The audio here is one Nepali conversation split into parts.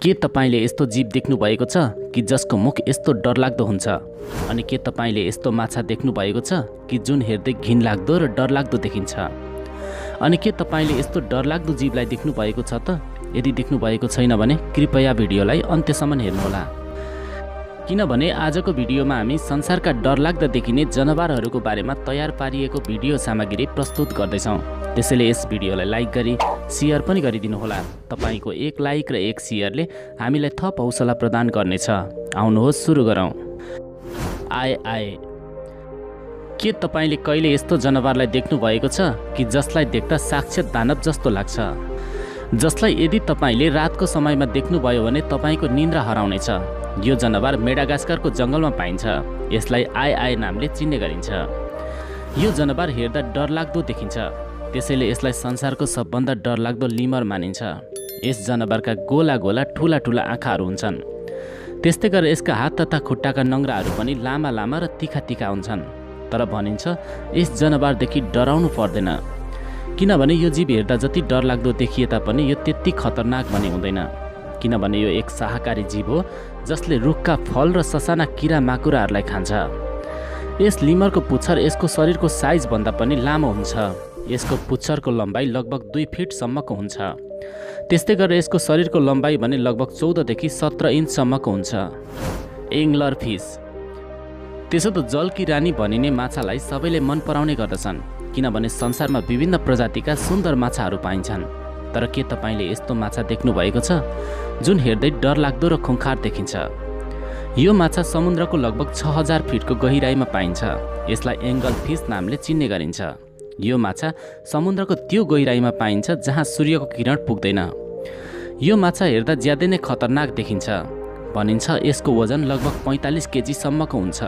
के तपाईले यस्तो जीव देख्नु भएको छ कि जसको मुख यस्तो डरलाग्दो हुन्छ? अनि के तपाईले यस्तो माछा देख्नु भएको छ कि जुन हेर्दै घिनलाग्दो र डरलाग्दो देखिन्छ? अनि के तपाईले यस्तो डरलाग्दो जीवलाई देख्नु भएको छ त? यदि देख्नु भएको छैन भने कृपया भिडियोलाई अन्त्यसम्म हेर्नुहोला, किनभने आजको भिडियोमा हामी संसारका डरलाग्दा देखिने जनावरहरूको बारेमा तयार पारिएको भिडियो सामग्री प्रस्तुत गर्दैछौँ। त्यसैले यस भिडियोलाई लाइक गरी शेयर पनि गरिदिनुहोला। तपाईको एक लाइक र एक शेयरले हामीलाई थप हौसला प्रदान गर्नेछ। आउनुहोस् सुरु गरौँ। आए के तपाईले कहिले यस्तो जनावरलाई देख्नु भएको छ कि जसलाई देख्दा साक्षात दानव जस्तो लाग्छ, जसलाई यदि तपाईले रातको समयमा देख्नुभयो भने तपाईको निन्द्रा हराउनेछ? यो जनावर मेडागास्करको जङ्गलमा पाइन्छ। यसलाई आए नामले चिन्ने गरिन्छ। यो जनावर हेर्दा डरलाग्दो देखिन्छ, त्यसैले यसलाई संसारको सबभन्दा डरलाग्दो लिमर मानिन्छ। यस जनावरका गोला गोला ठुला ठुला आँखाहरू हुन्छन्। त्यस्तै गरेर यसका हात तथा खुट्टाका नङ्ग्राहरू पनि लामा लामा र तिखा तिखा हुन्छन्। तर भनिन्छ यस जनावरदेखि डराउनु पर्दैन, किनभने यो जीव हेर्दा जति डरलाग्दो देखिए तापनि यो त्यति खतरनाक भने हुँदैन, किनभने यो एक शाकाहारी जीव हो जसले रुखका फल र ससाना किरा माकुराहरूलाई खान्छ। यस लिमरको पुच्छर यसको शरीरको साइज भन्दा पनि लामो हुन्छ। यसको पुच्छरको लम्बाइ लगभग 2 फिटसम्मको हुन्छ। त्यस्तै गरेर यसको शरीरको लम्बाइ भने लगभग 14 देखि 17 इन्चसम्मको हुन्छ। एङ्गलर फिस, त्यसो त जलकी रानी भनिने माछालाई सबैले मन पराउने गर्दछन्, किनभने संसारमा विभिन्न प्रजातिका सुन्दर माछाहरू पाइन्छन्। तर के तपाईले यस्तो माछा देख्नु भएको छ जुन हेर्दै डरलाग्दो र खुङ्खार देखिन्छ? यो माछा समुद्रको लगभग 6000 फिटको गहिराइमा पाइन्छ। यसलाई एङ्गल फिस नामले चिन्ने गरिन्छ। यो माछा समुद्रको त्यो गहिराइमा पाइन्छ जहाँ सूर्यको किरण पुग्दैन। यो माछा हेर्दा ज्यादै नै खतरनाक देखिन्छ। भनिन्छ यसको वजन लगभग 45 केजीसम्मको हुन्छ।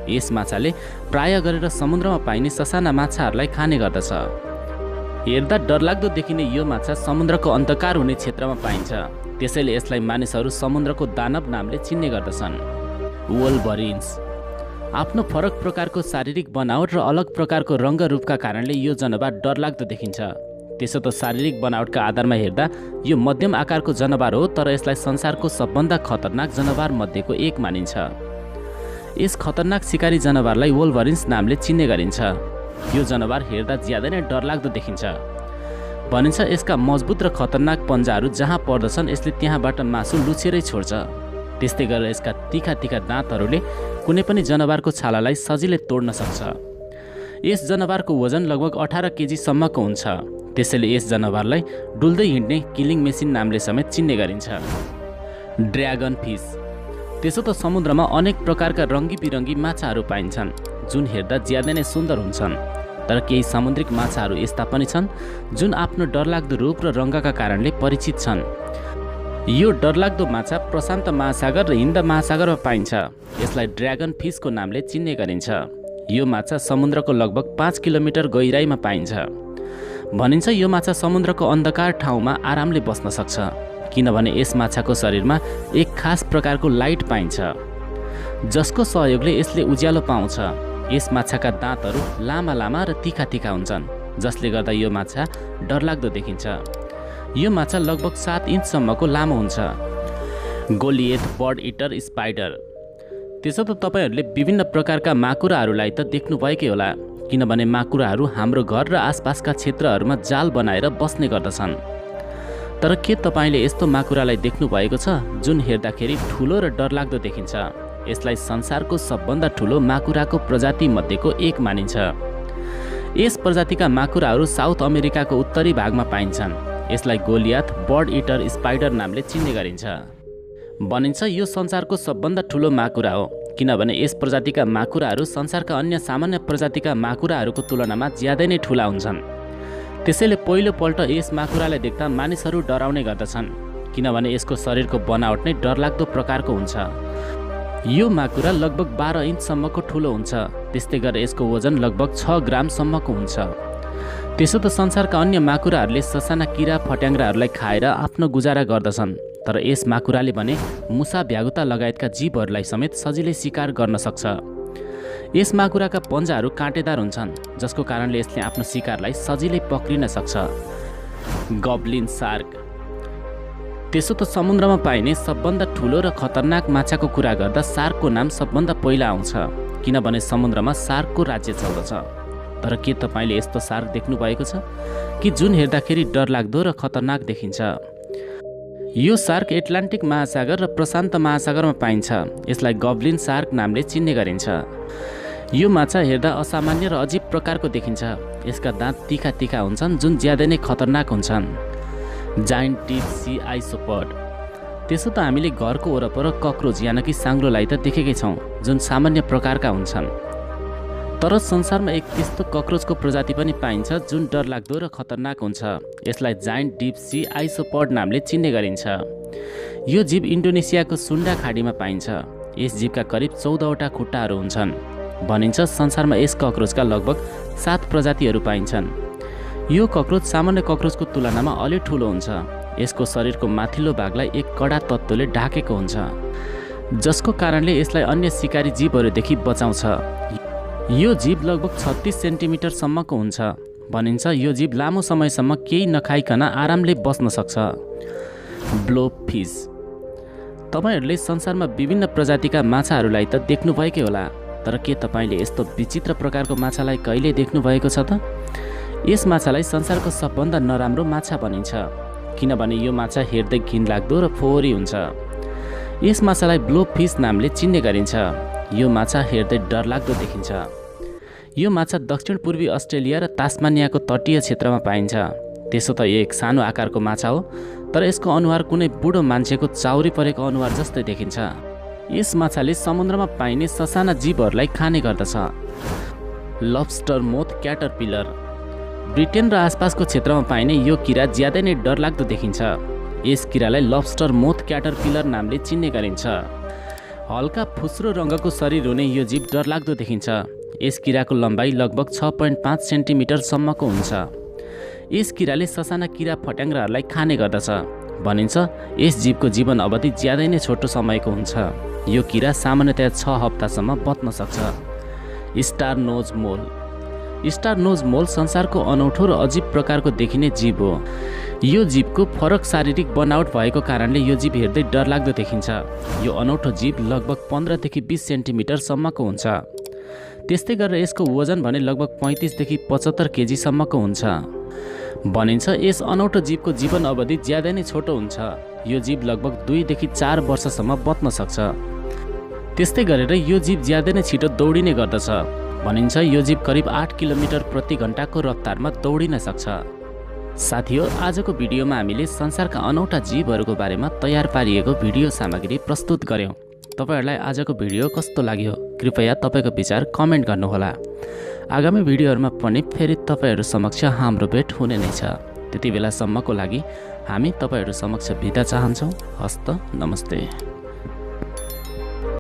यस माछाले प्राय गरेर समुद्रमा पाइने ससाना माछाहरूलाई खाने गर्दछ। हेर्दा डरलाग्दो देखिने यो माछा समुद्रको अन्धकार हुने क्षेत्रमा पाइन्छ। त्यसैले यसलाई मानिसहरू समुद्रको दानव नामले चिन्ने गर्दछन्। वोल्भरिन्स, आफ्नो फरक प्रकारको शारीरिक बनावट र अलग प्रकारको रङ्ग रूपका कारणले यो जनावर डरलाग्दो देखिन्छ। त्यसो त शारीरिक बनावटका आधारमा हेर्दा यो मध्यम आकारको जनावर हो, तर यसलाई संसारको सबभन्दा खतरनाक जनावर मध्येको एक मानिन्छ। यस खतरनाक शिकारी जनावरलाई वोल्भरिन्स नामले चिन्ने गरिन्छ। यो जनावर हेर्दा ज्यादै नै डरलाग्दो देखिन्छ। भनिन्छ यसका मजबुत र खतरनाक पन्जाहरू जहाँ पर्दछन् यसले त्यहाँबाट मासु लुछेरै छोड्छ। त्यस्तै गरेर यसका तिखा तिखा दाँतहरूले कुनै पनि जनावरको छालालाई सजिलै तोड्न सक्छ। यस जनावरको वजन लगभग 18 केजीसम्मको हुन्छ। त्यसैले यस जनावरलाई डुल्दै हिँड्ने किलिङ मेसिन नामले समेत चिन्ने गरिन्छ। ड्र्यागन फिस, त्यसो त समुद्रमा अनेक प्रकारका रङ्गी बिरङ्गी माछाहरू पाइन्छन् जुन हेर्दा ज्यादै नै सुन्दर हुन्छन्। तर केही सामुद्रिक माछाहरू यस्ता पनि छन् जुन आफ्नो डरलाग्दो रूप र रङ्गका कारणले परिचित छन्। यो डरलाग्दो माछा प्रशान्त महासागर र हिन्द महासागरमा पाइन्छ। यसलाई ड्र्यागन फिसको नामले चिन्ने गरिन्छ। यो माछा समुद्रको लगभग 5 किलोमिटर गहिराइमा पाइन्छ। भनिन्छ यो माछा समुद्रको अन्धकार ठाउँमा आरामले बस्न सक्छ, किनभने यस माछाको शरीरमा एक खास प्रकारको लाइट पाइन्छ जसको सहयोगले यसले उज्यालो पाउँछ। यस माछाका दाँतहरू लामा लामा र तिखा तिखा हुन्छन्, जसले गर्दा यो माछा डरलाग्दो देखिन्छ। यो माछा लगभग 7 इन्चसम्मको लामो हुन्छ। गोलियथ बर्ड इटर स्पाइडर, त्यसो त तपाईहरूले विभिन्न प्रकारका माकुराहरूलाई त देख्नुभएकै होला, किनभने माकुराहरू हाम्रो घर र आसपासका क्षेत्रहरूमा जाल बनाएर बस्ने गर्दछन्। तर के तपाईले यस्तो माकुरालाई देख्नु भएको छ जुन हेर्दाखेरि ठुलो र डरलाग्दो देखिन्छ? यसलाई संसारको सबभन्दा ठुलो माकुराको प्रजाति मध्येको एक मानिन्छ। यस प्रजातिका माकुराहरू साउथ अमेरिकाको उत्तरी भागमा पाइन्छन्। यसलाई गोलियथ बर्ड इटर स्पाइडर नामले चिन्ने गरिन्छ। भनिन्छ यो संसारको सबभन्दा ठुलो माकुरा हो, किनभने यस प्रजातिका माकुराहरू संसारका अन्य सामान्य प्रजातिका माकुराहरूको तुलनामा ज्यादै नै ठुला हुन्छन्। त्यसैले पहिलोपल्ट यस माकुरालाई देख्दा मानिसहरू डराउने गर्दछन्, किनभने यसको शरीरको बनावट नै डरलाग्दो प्रकारको हुन्छ। यो माकुरा लगभग 12 इन्चसम्मको ठुलो हुन्छ। त्यस्तै गरेर यसको वजन लगभग 6 ग्रामसम्मको हुन्छ। त्यसो त संसारका अन्य माकुराहरूले ससाना किरा फट्याङ्ग्राहरूलाई खाएर आफ्नो गुजारा गर्दछन्, तर यस माकुराले भने मुसा भ्यागुता लगायतका जीवहरूलाई समेत सजिलै शिकार गर्न सक्छ। यस माकुराका पन्जाहरू काँटेदार हुन्छन्, जसको कारणले यसले आफ्नो शिकारलाई सजिलै पक्रिन सक्छ। गब्लिन सार्क, त्यसो त समुद्रमा पाइने सबभन्दा ठुलो र खतरनाक माछाको कुरा गर्दा सार्कको नाम सबभन्दा पहिला आउँछ, किनभने समुद्रमा सार्कको राज्य चल्दछ। तर के तपाईँले यस्तो सार्क देख्नु भएको छ कि जुन हेर्दाखेरि डरलाग्दो र खतरनाक देखिन्छ? यो सार्क एटलान्टिक महासागर र प्रशान्त महासागरमा पाइन्छ। यसलाई गब्लिन सार्क नामले चिन्ने गरिन्छ। यो माछा हेर्दा असामान्य र अजीब प्रकारको देखिन्छ। यसका दाँत तीखा तीखा हुन्छन् जुन ज्यादै नै खतरनाक हुन्छन्। Giant deep sea isopod. त्यसो त हामीले घरको वरपर कक्रोच यानि कि साङ्लोलाई त देखेकै छौँ जुन सामान्य प्रकारका हुन्छन्। तर संसारमा एक त्यस्तो कक्रोचको प्रजाति पनि पाइन्छ जुन डरलाग्दो र खतरनाक हुन्छ। यसलाई जायन्ट डिप सी आइसोपड नामले चिन्ने गरिन्छ। यो जीव इन्डोनेसियाको सुन्डा खाडीमा पाइन्छ। यस जीवका करिब 14वटा खुट्टाहरू हुन्छन्। भनिन्छ संसारमा यस कक्रोचका लगभग 7 प्रजातिहरू पाइन्छन्। यो कक्रोच सामान्य कक्रोचको तुलनामा अलि ठुलो हुन्छ। यसको शरीरको माथिल्लो भागलाई एक कडा तत्त्वले ढाकेको हुन्छ, जसको कारणले यसलाई अन्य शिकारी जीवहरूदेखि बचाउँछ। यो जीव लगभग 36 सेन्टिमिटरसम्मको हुन्छ। भनिन्छ यो जीव लामो समयसम्म केही नखाइकन आरामले बस्न सक्छ। ब्लोबफिस। तपाईहरूले संसारमा विभिन्न प्रजातिका माछाहरूलाई त देख्नुभएकै होला, तर के तपाईँले यस्तो विचित्र प्रकारको माछालाई कहिले देख्नुभएको छ त? यस माछालाई संसारको सबभन्दा नराम्रो माछा भनिन्छ, किनभने यो माछा हेर्दै घिनलाग्दो र फोहोरी हुन्छ। यस माछालाई ब्लोबफिस नामले चिन्ने गरिन्छ। यो माछा हेर्दै डरलाग्दो देखिन्छ। यो माछा दक्षिण पूर्वी अस्ट्रेलिया र तास्मानियाको तटीय क्षेत्रमा पाइन्छ। त्यसो त एक सानो आकारको माछा हो, तर यसको अनुहार कुनै बुढो मान्छेको चाउरी परेको अनुहार जस्तै देखिन्छ। यस माछाले समुद्रमा पाइने ससाना जीवहरूलाई खाने गर्दछ। लब्स्टर मोथ क्याटरपिलर। ब्रिटेन र आसपासको क्षेत्रमा पाइने यो किरा ज्यादै नै डरलाग्दो देखिन्छ। यस किरालाई लब्स्टर मोथ क्याटरपिलर नामले चिन्ने गरिन्छ। हल्का फुस्रो रङ्गको शरीर हुने यो जीव डरलाग्दो देखिन्छ। यस किराको लम्बाइ लगभग 6.5 सेन्टिमिटरसम्मको हुन्छ। यस किराले ससाना किरा फट्याङ्ग्राहरूलाई खाने गर्दछ। भनिन्छ यस जीवको जीवन अवधि ज्यादै नै छोटो समयको हुन्छ। यो किरा सामान्यतया 6 हप्तासम्म बच्न सक्छ। स्टार नोज मोल। स्टार नोज मोल संसारको अनौठो र अजीब प्रकारको देखिने जीव हो। यो जीवको फरक शारीरिक बनावट भएको कारणले यो जीव हेर्दै डरलाग्दो देखिन्छ। यो अनौठो जीव लगभग 15 देखि 20 सेन्टिमिटरसम्मको हुन्छ। त्यस्तै गरेर यसको वजन भने लगभग 35 देखि 75 केजीसम्मको हुन्छ। भनिन्छ यस अनौठो जीवको जीवन अवधि ज्यादै नै छोटो हुन्छ। यो जीव लगभग 2 देखि 4 वर्षसम्म बच्न सक्छ। त्यस्तै गरेर यो जीव ज्यादै नै छिटो दौडिने गर्दछ। भनिन्छ यो जीव करिब 8 किलोमिटर प्रति घण्टाको रफ्तारमा दौडिन सक्छ। साथीहो, आजको भिडियोमा हामीले संसारका अनौठा जीवहरूको बारेमा तयार पारिएको भिडियो सामग्री प्रस्तुत गर्यौँ। तपाईहरूलाई आजको भिडियो कस्तो लाग्यो? कृपया तपाईँको विचार कमेन्ट गर्नुहोला। आगामी भिडियोहरूमा पनि फेरि तपाईँहरू समक्ष हाम्रो भेट हुने नै छ। त्यति बेलासम्मको लागि हामी तपाईँहरू समक्ष बिदा चाहन्छौँ। हस्त नमस्ते।